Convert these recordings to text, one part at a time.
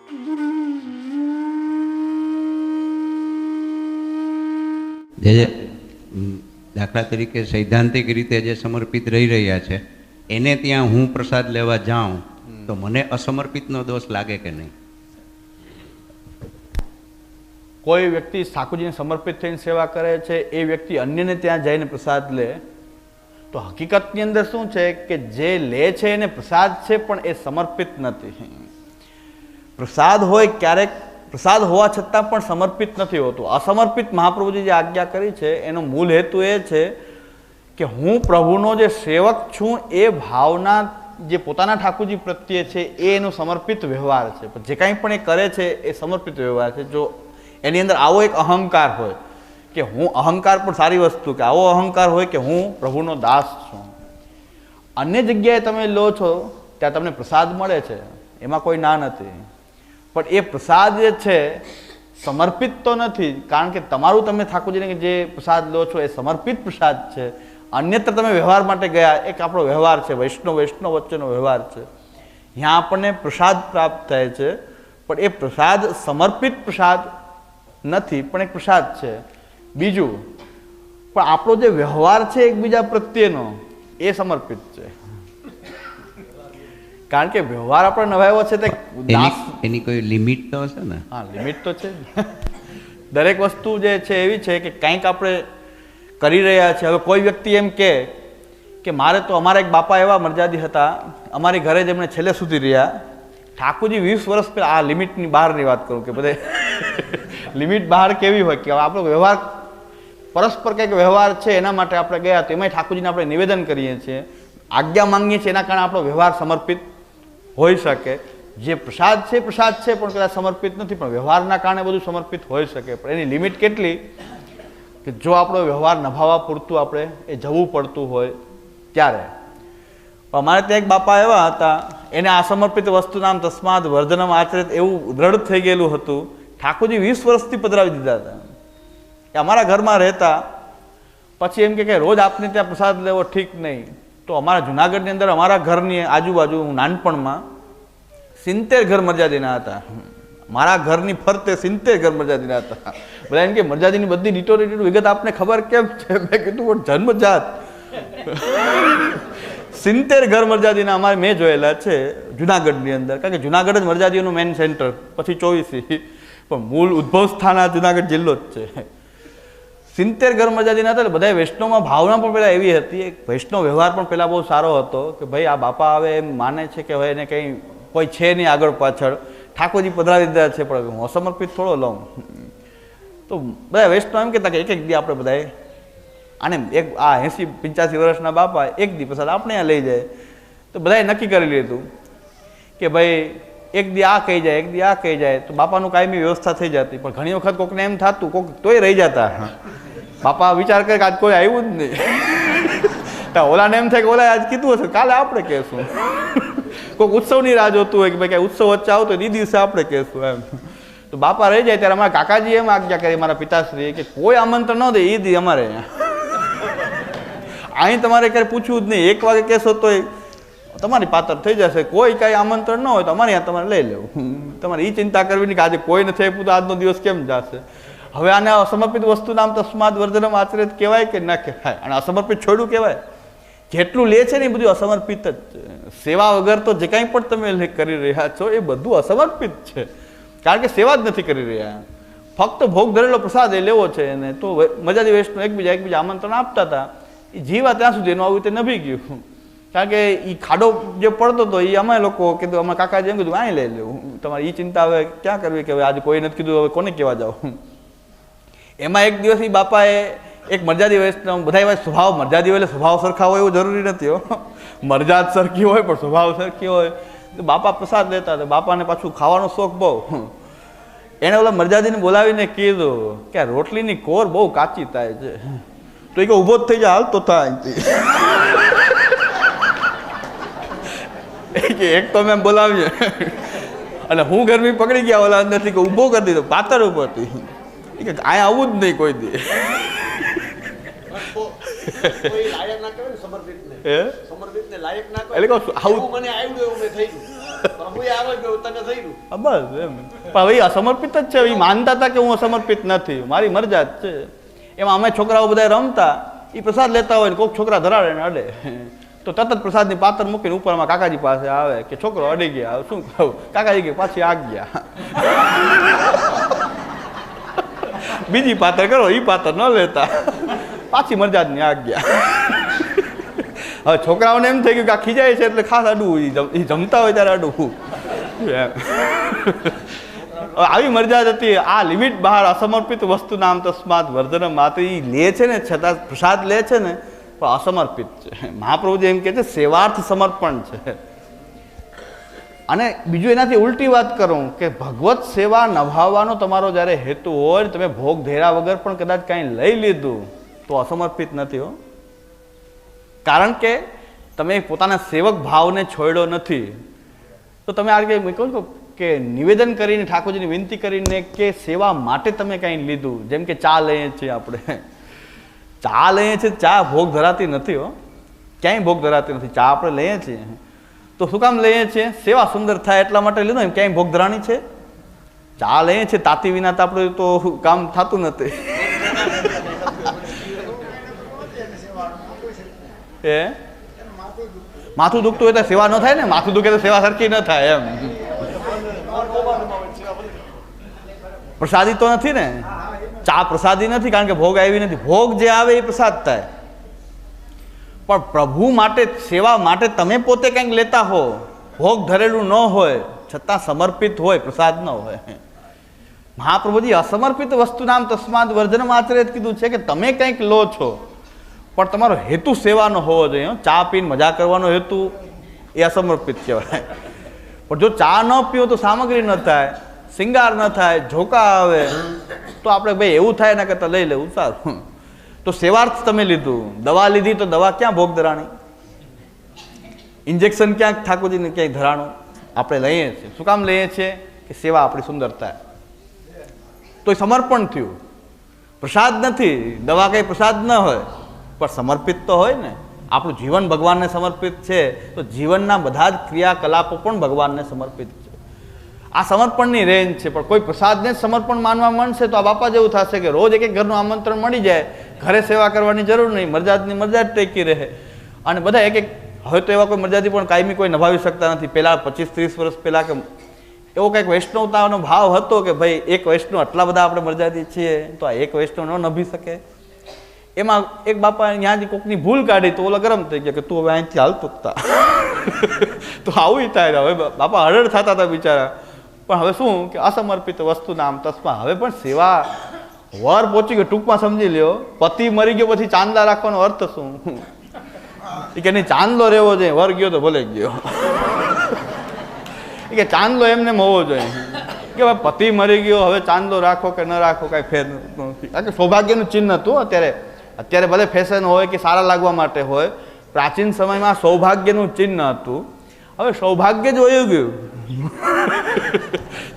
જે દાખલા તરીકે સૈદ્ધાંતિક રીતે જે સમર્પિત રહી રહ્યા છે એને ત્યાં હું પ્રસાદ લેવા જાઉં તો મને અસમર્પિતનો દોષ લાગે કે નહીં? કોઈ વ્યક્તિ ઠાકોરજીને સમર્પિત થઈને સેવા કરે છે, એ વ્યક્તિ અન્યને ત્યાં જઈને પ્રસાદ લે તો હકીકતની અંદર શું છે કે જે લે છે એને પ્રસાદ છે, પણ એ સમર્પિત નથી. પ્રસાદ હોય ક્યારેક પ્રસાદ હોવા છતાં પણ સમર્પિત નથી હોતું. અસમર્પિત મહાપ્રભુજી જે આજ્ઞા કરી છે એનો મૂળ હેતુ એ છે કે હું પ્રભુનો જે સેવક છું એ ભાવના જે પોતાના ઠાકોરજી પ્રત્યે છે એ એનો સમર્પિત વ્યવહાર છે. જે કાંઈ પણ એ કરે છે એ સમર્પિત વ્યવહાર છે. જો એની અંદર આવો એક અહંકાર હોય કે હું, અહંકાર પણ સારી વસ્તુ, કે આવો અહંકાર હોય કે હું પ્રભુનો દાસ છું. અન્ય જગ્યાએ તમે લો છો ત્યાં તમને પ્રસાદ મળે છે, એમાં કોઈ ના નથી, પણ એ પ્રસાદ જે છે સમર્પિત તો નથી. કારણ કે તમારું તમે ઠાકોરજીને જે પ્રસાદ લો છો એ સમર્પિત પ્રસાદ છે. અન્યત્ર તમે વ્યવહાર માટે ગયા, એક આપણો વ્યવહાર છે, વૈષ્ણવ વચ્ચેનો વ્યવહાર છે, ત્યાં આપણને પ્રસાદ પ્રાપ્ત થાય છે, પણ એ પ્રસાદ સમર્પિત પ્રસાદ નથી, પણ એક પ્રસાદ છે. બીજું, પણ આપણો જે વ્યવહાર છે એકબીજા પ્રત્યેનો એ સમર્પિત છે. કારણ કે વ્યવહાર આપણે નવાયો છે તે એની કોઈ લિમિટ તો હશે ને? હા, લિમિટ તો છે. દરેક વસ્તુ જે છે એવી છે કે કંઈક આપણે કરી રહ્યા છે. હવે કોઈ વ્યક્તિ એમ કે મારે તો, અમારા એક બાપા એવા મર્યાદી હતા, અમારી ઘરે જ એમણે છેલ્લે સુધી રહ્યા. ઠાકોરજી 20 વર્ષ પહેલાં, આ લિમિટની બહારની વાત કરું કે બધે લિમિટ બહાર કેવી હોય કે આપણો વ્યવહાર પરસ્પર કંઈક વ્યવહાર છે એના માટે આપણે ગયા, તો એમાંય ઠાકોરજીને આપણે નિવેદન કરીએ છીએ, આજ્ઞા માંગીએ છીએ, એના કારણે આપણો વ્યવહાર સમર્પિત હોઈ શકે. જે પ્રસાદ છે પણ કદાચ સમર્પિત નથી, પણ વ્યવહારના કારણે બધું સમર્પિત હોઈ શકે. પણ એની લિમિટ કેટલી કે જો આપણો વ્યવહાર નભાવવા પૂરતું આપણે એ જવું પડતું હોય ત્યારે. અમારે ત્યાં એક બાપા એવા હતા, એને અસમર્પિત વસ્તુ નામ તસ્માદ વર્ધનમ આચરિત એવું દ્રઢ થઈ ગયેલું હતું. ઠાકોરજી 20 વર્ષથી પધરાવી દીધા હતા. એ અમારા ઘરમાં રહેતા. પછી એમ કે રોજ આપને ત્યાં પ્રસાદ લેવો ઠીક નહીં. તો અમારા જુનાગઢની અંદર, અમારા ઘરની આજુબાજુ, હું નાનપણમાં 70 ઘર મર્યાદીના હતા. મારા ઘરની ફરતે 70 ઘર મર્યાદીના હતા. બધા એમ કે મર્યાદીની બધી ડીટો વિગત આપને ખબર કેમ છે? મેં કીધું જન્મજાત 70 ઘર મર્યાદીના અમારે મેં જોયેલા છે જુનાગઢની અંદર. કારણ કે જુનાગઢ જ મર્યાદીઓનું મેઇન સેન્ટર, પછી 24, પણ મૂળ ઉદ્ભવ સ્થાન આ જુનાગઢ જિલ્લો જ છે. 70 ઘર મર્યાદીના હતા. બધા વૈષ્ણવમાં ભાવના પણ પહેલાં એવી હતી, એક વૈષ્ણવ વ્યવહાર પણ પહેલાં બહુ સારો હતો કે ભાઈ આ બાપા હવે એમ માને છે કે હવે એને કંઈ કોઈ છે નહીં આગળ પાછળ, ઠાકોરજી પધરાવી દીધા છે, પણ હું અસમર્પિત થોડો લઉં. તો બધા વૈષ્ણવ એમ કહેતા કે એક દી આપણે બધાએ આને, એક આ 80-85 વર્ષના બાપા એક દી પ્રસાદ આપણે અહીંયા લઈ જાય. તો બધાએ નક્કી કરી લીધું કે ભાઈ એક દી આ કહી જાય, એક દી આ કહી જાય, તો બાપાનું કાયમી વ્યવસ્થા થઈ જતી. પણ ઘણી વખત કોકને એમ થતું, કોક તોય રહી જતા. બાપા વિચાર કરે કે આજ કોઈ આવ્યું જ નહીં. ઓલાને એમ થાય કે ઓલા આજ કીધું હશે, કાલે આપણે કહેશું. કોઈક ઉત્સવની રાહ જોતું હોય કે ભાઈ કઈ ઉત્સવ વચ્ચે આવતો હોય, એ દિવસે આપણે કહેશું એમ. તો બાપા રહી જાય ત્યારે અમારા કાકાજી એમ આજ્ઞા કરી, મારા પિતાશ્રી, કે કોઈ આમંત્રણ ન દે એ દી અમારે અહીં તમારે ક્યારે પૂછવું જ નહીં. 1 વાગે કહેશો તો તમારી પાત્ર થઈ જશે. કોઈ કાંઈ આમંત્રણ ન હોય તો અમારે અહીંયા તમારે લઈ લેવું. તમારે એ ચિંતા કરવી નહીં કે આજે કોઈ નથી આપ્યું તો આજનો દિવસ કેમ જશે. હવે આને અસમર્પિત વસ્તુ નામ તસ્માદ વર્ધનમ આચરિત કહેવાય કે ના કહેવાય? અને અસમર્પિત છોડ્યું કહેવાય? જેટલું લે છે ને એ બધું અસમર્પિત જ છે. સેવા વગર તો જે કાંઈ પણ તમે કરી રહ્યા છો એ બધું અસમર્પિત છે. કારણ કે સેવા જ નથી કરી રહ્યા, ફક્ત ભોગ ધરેલો પ્રસાદ એ લેવો છે. એને તો મજાજી વૈષ્ણવ એકબીજા આમંત્રણ આપતા હતા. એ જીવા ત્યાં સુધી એનું આવું રીતે નભી ગયું. કારણ કે એ ખાડો જે પડતો હતો એ અમે લોકો કીધું, અમારા કાકાજી એમ કીધું અહીં લઈ લેવું. તમારે એ ચિંતા હવે ક્યાં કરવી કે હવે આજે કોઈ નથી કીધું, હવે કોને કહેવા જાવ. એમાં એક દિવસ એ બાપાએ એક મર્યાદી વૈષ્ણવ, બધા એવા સ્વભાવ, મર્યાદી હોય એટલે સ્વભાવ સરખા હોય એવું જરૂરી નથી. મર્યાદ સરખી હોય પણ સ્વભાવ સરખી હોય. તો બાપા પ્રસાદ લેતા હતા. બાપાને પાછું ખાવાનો શોખ બહુ. એણે ઓલા મર્યાદીને બોલાવીને કીધું કે રોટલીની કોર બહુ કાચી થાય છે. તો એ કે ઊભો જ થઈ જાય, હાલ તો થાય. એક તો મેં બોલાવીએ અને હું ગરમી પકડી ગયા ઓલા અંદરથી કે ઊભો કરી દીધો, પાતળ ઉપરથી. કે આ આવું જ નહીં કોઈ દી. એટલે કહું આવું મને આવડ્યું એવું મેં થઈ ગયું. બસ એમ. પણ હવે એ અસમર્પિત જ છે. એ માનતા હતા કે હું અસમર્પિત નથી, મારી મરજા જ છે. એમાં અમે છોકરાઓ બધા રમતા, એ પ્રસાદ લેતા હોય ને કોઈક છોકરા ધરાડે ને અડે, તો તરત જ પ્રસાદની પાત્ર મૂકીને ઉપરમાં કાકાજી પાસે આવે કે છોકરો અડી ગયા, શું કહું? કાકાજી કે પાછી આગ ગયા, બીજી પાત્ર કરો, એ પાત્ર ન લેતા, પાછી મરજાદની આગ ગયા. હવે છોકરાઓને એમ થઈ ગયું કે આ ખીજાય છે એટલે ખાસ અડવું, એ જમતા હોય ત્યારે અડવું. આવી મરજાદ હતી. આ લિમિટ બહાર અસમર્પિત વસ્તુ નામ તસ્માત વર્ધન માત્ર એ લે છે ને, છતાં પ્રસાદ લે છે ને પણ અસમર્પિત છે. મહાપ્રભુજી એમ કહે છે સેવાર્થ સમર્પણ છે. અને બીજું એનાથી ઉલટી વાત કરું કે ભગવત સેવા નભાવવાનો તમારો જ્યારે હેતુ હોય, તમે ભોગ ધેરા વગર પણ કદાચ કાંઈ લઈ લીધું તો અસમર્પિત નથી હો. કારણ કે તમે પોતાના સેવક ભાવને છોડ્યો નથી. તો તમે આ રીતે કહું કે નિવેદન કરીને ઠાકોરજીની વિનંતી કરીને કે સેવા માટે તમે કંઈ લીધું, જેમ કે ચા લઈએ છીએ આપણે, ચા લઈએ છીએ, ચા ભોગ ધરાતી નથી હો, ક્યાંય ભોગ ધરાતી નથી. ચા આપણે લઈએ છીએ તો શું કામ લઈએ છીએ? સેવા સુંદર થાય એટલા માટે લીધું. એમ ક્યાંય ભોગ ધરાણી છે? ચા લઈએ છીએ તાતી વિના તો આપણે તો કામ થતું નથી. એ માથું દુખતું હોય તો સેવા ન થાય ને, માથું દુખે તો સેવા સરખી ન થાય એમ. પ્રસાદી તો નથી ને, ચા પ્રસાદી નથી, કારણ કે ભોગ આવી નથી. ભોગ જે આવે એ પ્રસાદ થાય. પણ પ્રભુ માટે સેવા માટે તમે પોતે કંઈક લેતા હો, ભોગ ધરેલું ન હોય છતાં સમર્પિત હોય, પ્રસાદ ન હોય. મહાપ્રભુજી અસમર્પિત વસ્તુ નામ તસ્માદ વર્જન આચરે કીધું છે કે તમે કંઈક લો છો પણ તમારો હેતુ સેવાનો હોવો જોઈએ. ચા પીને મજા કરવાનો હેતુ એ અસમર્પિત કહેવાય. પણ જો ચા ન પીવો તો સામગ્રી ન થાય, શિંગાર ન થાય, ઝોકા આવે તો આપણે ભાઈ એવું થાય ને કરતાં લઈ લેવું સારું. તો સેવાર્થ તમે લીધું. દવા લીધી તો દવા ક્યાં ભોગ ધરાણી? ઇન્જેક્શન ક્યાંક ઠાકોરજીને ક્યાંય ધરાણું? આપણે લઈએ છીએ. શું કામ લઈએ છીએ? કે સેવા આપણી સુંદર થાય. તો એ સમર્પણ થયું, પ્રસાદ નથી. દવા કંઈ પ્રસાદ ન હોય પણ સમર્પિત તો હોય ને. આપણું જીવન ભગવાનને સમર્પિત છે તો જીવનના બધા જ ક્રિયાકલાપો પણ ભગવાનને સમર્પિત છે. આ સમર્પણની રેન્જ છે. પણ કોઈ પ્રસાદને જ સમર્પણ માનવા માંડશે તો આ બાપા જેવું થશે કે રોજ એક ઘરનું આમંત્રણ મળી જાય, ઘરે સેવા કરવાની જરૂર નહીં, મરજાદની મરજાદ ટેકી રહે. અને બધા એક હવે તો એવા કોઈ મરજાદી પણ કાયમી કોઈ નભાવી શકતા નથી. પહેલાં 25-30 વર્ષ પહેલાં કે એવો કંઈક વૈષ્ણવતાનો ભાવ હતો કે ભાઈ એક વૈષ્ણવ આટલા બધા આપણે મરજાદી છીએ તો આ એક વૈષ્ણવ ન નભી શકે. એમાં એક બાપા ત્યાંથી કોકની ભૂલ કાઢી તો ઓલા ગરમ થઈ ગયા કે તું હવે અહીંથી હાલતું તા. તો આવું થાય. હવે બાપા હરડ થતા હતા બિચારા. પણ હવે શું કે અસમર્પિત વસ્તુ નામ તસ્મા. હવે પણ સેવા વર પહોંચી ગયો, ટૂંકમાં સમજી લ્યો. પતિ મરી ગયો પછી ચાંદલા રાખવાનો અર્થ શું? એ કે નહીં, ચાંદલો રહેવો જોઈએ, વર ગયો તો ભલે ગયો. એ કે ચાંદલો એમને હોવો જોઈએ કે ભાઈ પતિ મરી ગયો હવે ચાંદલો રાખો કે ન રાખો કાંઈ ફેર નથી. કારણ કે સૌભાગ્યનું ચિહ્ન હતું. અત્યારે ભલે ફેશન હોય કે સારા લાગવા માટે હોય, પ્રાચીન સમયમાં સૌભાગ્યનું ચિહ્ન હતું. હવે સૌભાગ્ય જ વયું ગયું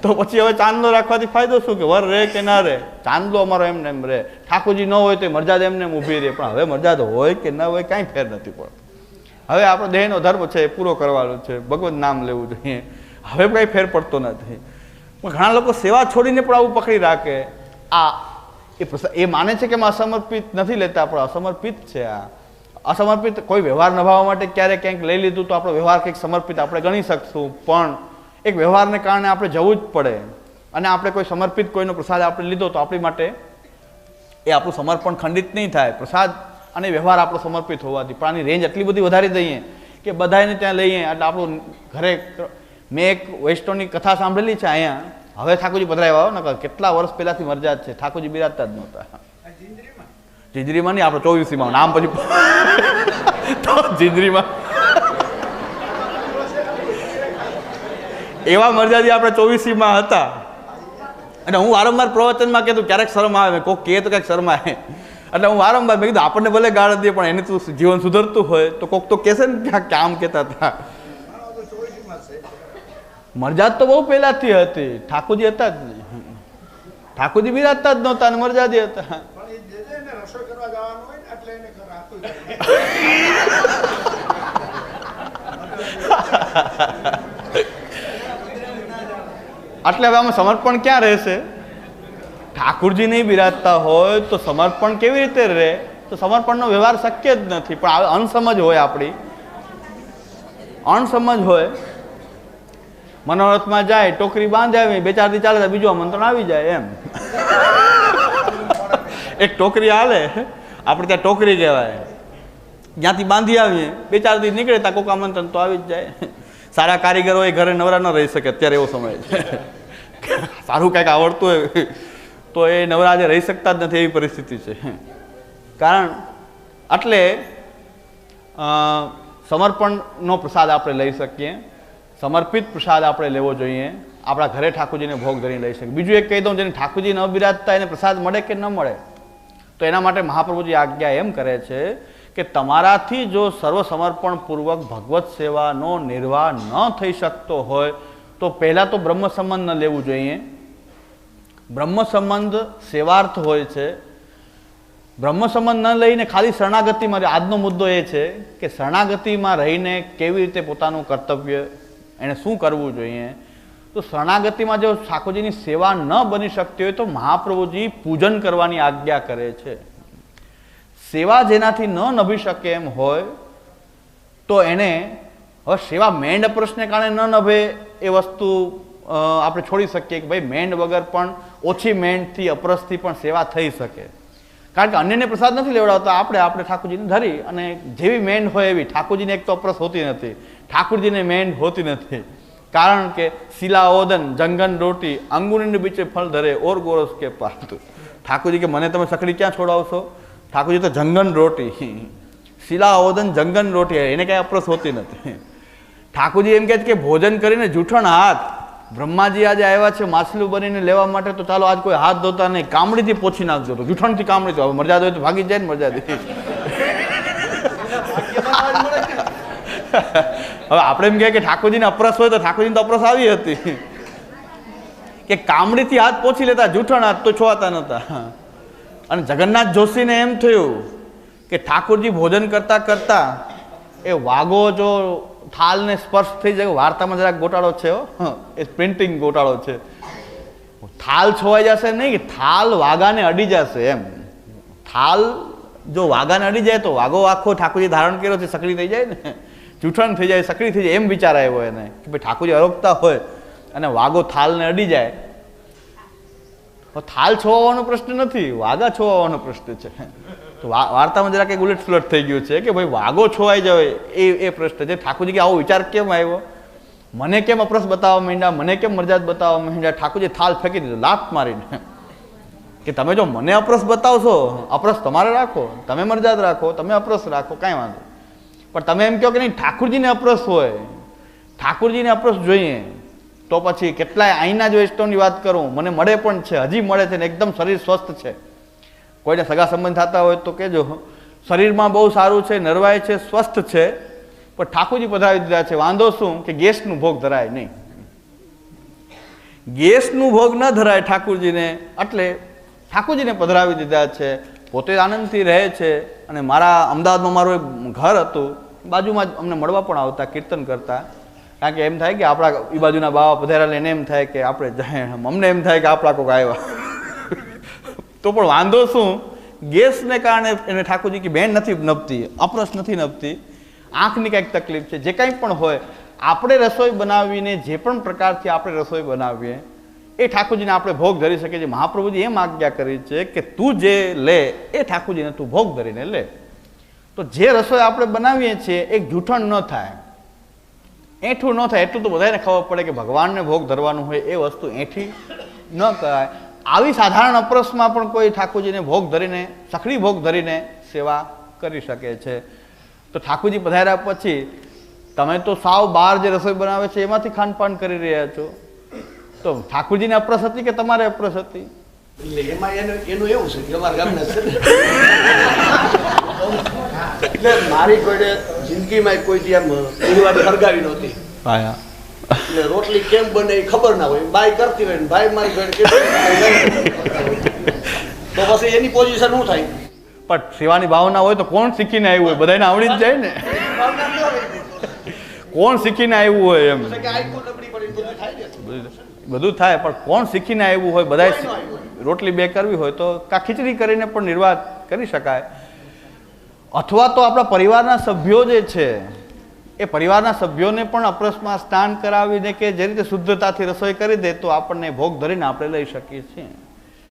તો પછી હવે ચાંદલો રાખવાથી ફાયદો શું? કે વર રહે કે ના રહે, ચાંદલો અમારો એમને એમ રહે. ઠાકોરજી ન હોય તો મરજાદ એમને એમ ઊભી રહે. પણ હવે મરજાદ હોય કે ન હોય કાંઈ ફેર નથી પડતો. હવે આપણો દેહનો ધર્મ છે એ પૂરો કરવાનો છે, ભગવત નામ લેવું જોઈએ. હવે કાંઈ ફેર પડતો નથી. પણ ઘણા લોકો સેવા છોડીને પણ આવું પકડી રાખે. એ માને છે કે એમાં અસમર્પિત નથી લેતા, પણ અસમર્પિત છે. આ અસમર્પિત કોઈ વ્યવહાર નિભાવવા માટે ક્યારેક ક્યાંક લઈ લીધું તો આપણો વ્યવહાર કંઈક સમર્પિત આપણે ગણી શકશું. પણ એક વ્યવહારને કારણે આપણે જવું જ પડે. અને આપણે કોઈ સમર્પિત કોઈનો પ્રસાદ આપણે લીધો તો આપણી માટે એ આપણું સમર્પણ ખંડિત નહીં થાય. પ્રસાદ અને વ્યવહાર આપણો સમર્પિત હોવાથી. પણ આની રેન્જ એટલી બધી વધારી દઈએ કે બધાને ત્યાં લઈએ એટલે આપણું ઘરે. મેં એક વૈષ્ણવની કથા સાંભળેલી છે અહીંયા. હવે ઠાકોરજી પધરાવ્યા હોય ને, કેટલા વર્ષ પહેલાથી મરજાદ છે, ઠાકોરજી બિરાજતા જ નહોતા. જીંજરીમાં નહીં, આપણે 24માં નામ પછી તો જીંજરીમાં એવા મરજાદી આપણે 24માં હતા. અને હું વારંવાર પ્રવચનમાં કહેતું ક્યારેક શરમ આવે, કોઈક કહે તો કંઈક શરમ આવે. એટલે હું વારંવાર મેં કીધું આપણને ભલે ગાળ દે પણ એને તું જીવન સુધરતું હોય તો કોક તો કહેશે ને કે આમ કહેતા હતા. મરજાદ તો બહુ પહેલાથી હતી, ઠાકોરજી હતા જ નહીં. ઠાકોરજી બિરાજતા જ નહોતા અને મરજાદી હતા. એટલે હવે આમાં સમર્પણ ક્યાં રહેશે? ઠાકુરજી નહીં બિરાજતા હોય તો સમર્પણ કેવી રીતે રહે? તો સમર્પણનો વ્યવહાર શક્ય જ નથી. પણ અણસમજ હોય, આપણી અણસમજ હોય. મનોરથમાં જાય, ટોકરી બાંધાવી, 2-4 દી ચાલે, બીજું આમંત્રણ આવી જાય. એમ એક ટોકરી હાલે, આપણે ત્યાં ટોકરી કહેવાય. જ્યાંથી બાંધી આવીએ, 2-4 દી નીકળે ત્યાં કોઈક આમંત્રણ તો આવી જ જાય. સારા કારીગરો એ ઘરે નવરા ન રહી શકે. અત્યારે એવો સમય છે. સારું કંઈક આવડતું હોય તો એ નવરાજે રહી શકતા જ નથી, એવી પરિસ્થિતિ છે. કારણ એટલે સમર્પણનો પ્રસાદ આપણે લઈ શકીએ, સમર્પિત પ્રસાદ આપણે લેવો જોઈએ. આપણા ઘરે ઠાકોરજીને ભોગ ધરીને લઈ શકીએ. બીજું એક કહી દઉં, જેને ઠાકોરજી ન બિરાજતા એને પ્રસાદ મળે કે ન મળે, તો એના માટે મહાપ્રભુજી આજ્ઞા એમ કરે છે કે તમારાથી જો સર્વ સમર્પણપૂર્વક ભગવત સેવાનો નિર્વાહ ન થઈ શકતો હોય તો પહેલાં તો બ્રહ્મ સંબંધ ન લેવું જોઈએ. બ્રહ્મ સંબંધ સેવાર્થ હોય છે. બ્રહ્મ સંબંધ ન લઈને ખાલી શરણાગતિમાં, આજનો મુદ્દો એ છે કે શરણાગતિમાં રહીને કેવી રીતે પોતાનું કર્તવ્ય એને શું કરવું જોઈએ. તો શરણાગતિમાં જો ઠાકોરજીની સેવા ન બની શકતી હોય તો મહાપ્રભુજી પૂજન કરવાની આજ્ઞા કરે છે. સેવા જેનાથી ન નભી શકે એમ હોય તો એને, હવે સેવા મેંડ અપરસને કારણે ન નભે એ વસ્તુ આપણે છોડી શકીએ કે ભાઈ મેંડ વગર પણ ઓછી મેંડથી અપરસથી પણ સેવા થઈ શકે. કારણ કે અન્યને પ્રસાદ નથી લેવડાવતા, આપણે ઠાકોરજીને ધરી અને જેવી મેંડ હોય એવી. ઠાકોરજીને એક તો અપરસ હોતી નથી, ઠાકોરજીને મેંડ હોતી નથી. કારણ કે શિલા ઓદન જંગન રોટી અંગુરની બીચે ફળ ધરે ઓર ગોરસ કે પાતું. ઠાકોરજી કે મને તમે સકડી ક્યાં છોડાવશો? ઠાકોરજી તો જંગન રોટી, શિલા ઓદન જંગન રોટી, એને કાંઈ અપરસ હોતી નથી. ઠાકોરજી એમ કહે છે કે ભોજન કરીને જૂઠણ હાથ, બ્રહ્માજી આજે આવ્યા છે માછલું બનીને લેવા માટે, તો ચાલો આજ કોઈ હાથ ધોતા નહીં, કામડીથી પોછી નાખજો. તો જૂઠણથી કામડીથી, હવે મરજાદ હોય તો ભાગી જાય ને મરજાદી. હવે આપણે એમ કહે કે ઠાકોરજીને અપરસ હોય તો ઠાકોરજીને તો અપરસ આવી હતી કે કામડીથી હાથ પોછી લેતા, જૂઠણ હાથ તો છોવાતા નહોતા. અને જગન્નાથ જોશીને એમ થયું કે ઠાકોરજી ભોજન કરતા કરતા એ વાઘો જો થાલને સ્પર્શ થઈ જાય, વાર્તામાં જરાક ગોટાળો છે, એ પ્રિન્ટિંગ ગોટાળો છે. થાલ છોવાઈ જશે નહીં, કે થાલ વાઘાને અડી જશે. એમ થાલ જો વાઘાને અડી જાય તો વાઘો આખો ઠાકોરજી ધારણ કર્યો છે, સકડી થઈ જાય ને, જૂઠણ થઈ જાય, સકડી થઈ જાય, એમ વિચાર આવ્યો એને કે ભાઈ ઠાકોરજી અરોગતા હોય અને વાઘો થાલને અડી જાય થાલ છોવાનો પ્રશ્ન નથી, વાઘા છોવાનો પ્રશ્ન છે. તો વાર્તામાં જરાક એક ઉલટ સુલટ થઈ ગયું છે કે ભાઈ વાઘો છોવાઈ જાય એ પ્રશ્ન છે. ઠાકોરજી કે આવો વિચાર કેમ આવ્યો? મને કેમ અપરસ બતાવવા માંડ્યા, મને કેમ મરજાદ બતાવવા માંડ્યા? ઠાકોરજી થાલ ફેંકી દીધો લાત મારીને કે તમે જો મને અપરસ બતાવશો, અપરસ તમારે રાખો, તમે મરજાદ રાખો, તમે અપરસ રાખો, કાંઈ વાંધો. પણ તમે એમ કહો કે નહીં ઠાકોરજીને અપરસ હોય, ઠાકોરજીને અપરસ જોઈએ, તો પછી કેટલાય અહીંના જ વૈષ્ણવની વાત કરું, મને મળે પણ છે, હજી મળે છે ને એકદમ શરીર સ્વસ્થ છે. કોઈને સગા સંબંધ થતા હોય તો કહેજો, શરીરમાં બહુ સારું છે, નરવાય છે, સ્વસ્થ છે, પણ ઠાકોરજી પધરાવી દીધા છે. વાંધો શું કે ગેસનું ભોગ ધરાય નહીં, ગેસનું ભોગ ન ધરાય ઠાકોરજીને, એટલે ઠાકોરજીને પધરાવી દીધા છે. પોતે આનંદથી રહે છે. અને મારા અમદાવાદમાં મારું એક ઘર હતું, બાજુમાં જ અમને મળવા પણ આવતા, કીર્તન કરતા. કારણ કે એમ થાય કે આપણા એ બાજુના બાવા પધારેલા, એને એમ થાય કે આપણે જાય, અમને એમ થાય કે આપણા કોઈક આવ્યા. તો પણ વાંધો શું, ગેસને કારણે એને ઠાકોરજી કે બેન નથી નભતી, અપરસ નથી નભતી, આંખની કંઈક તકલીફ છે, જે કંઈ પણ હોય, આપણે રસોઈ બનાવીને જે પણ પ્રકારથી આપણે રસોઈ બનાવીએ એ ઠાકોરજીને આપણે ભોગ ધરી શકીએ છીએ. મહાપ્રભુજી એમ આજ્ઞા કરી છે કે તું જે લે એ ઠાકોરજીને તું ભોગ ધરીને લે. તો જે રસોઈ આપણે બનાવીએ છીએ એ જૂઠણ ન થાય, એઠું ન થાય. એટલું તો બધાને ખબર પડે કે ભગવાનને ભોગ ધરવાનું હોય એ વસ્તુ એઠી ન કરાય. આવી સાધારણ અપરસમાં પણ કોઈ ઠાકોરજીને ભોગ ધરીને, સખડી ભોગ ધરીને સેવા કરી શકે છે. તો ઠાકોરજી પધાર્યા પછી તમે તો સાવ બહાર જે રસોઈ બનાવે છે એમાંથી ખાનપાન કરી રહ્યા છો, તો ઠાકોરજીને અપરસ હતી કે તમારે અપરસ હતી? એટલે એમાં એનું એવું છે કે અમારા ગામના છે ને, એટલે મારી કોઈ જિંદગીમાં કોઈ જેમ પરિવાર હરગાવી નહોતી. એટલે રોટલી કેમ બને એ ખબર ના હોય, બાઈ કરતી હોય ને ભાઈ મારી ઘરે તો પછી એની પોઝિશન શું થાય? પણ સેવાની ભાવના હોય તો કોણ શીખીને આવ્યું હોય? બધાને આવડી જ જાય ને. કોણ શીખીને આવ્યું હોય એમ? બધું થાય, પણ કોણ શીખીને આવ્યું હોય, બધા રોટલી બે કરવી હોય તો કા ખીચડી કરીને પણ નિર્વાહ કરી શકાય. અથવા તો આપણા પરિવારના સભ્યો જે છે એ પરિવારના સભ્યોને પણ અપરસમાં સ્નાન કરાવીને કે જે રીતે શુદ્ધતાથી રસોઈ કરી દે તો આપણને ભોગ ધરીને આપણે લઈ શકીએ છીએ.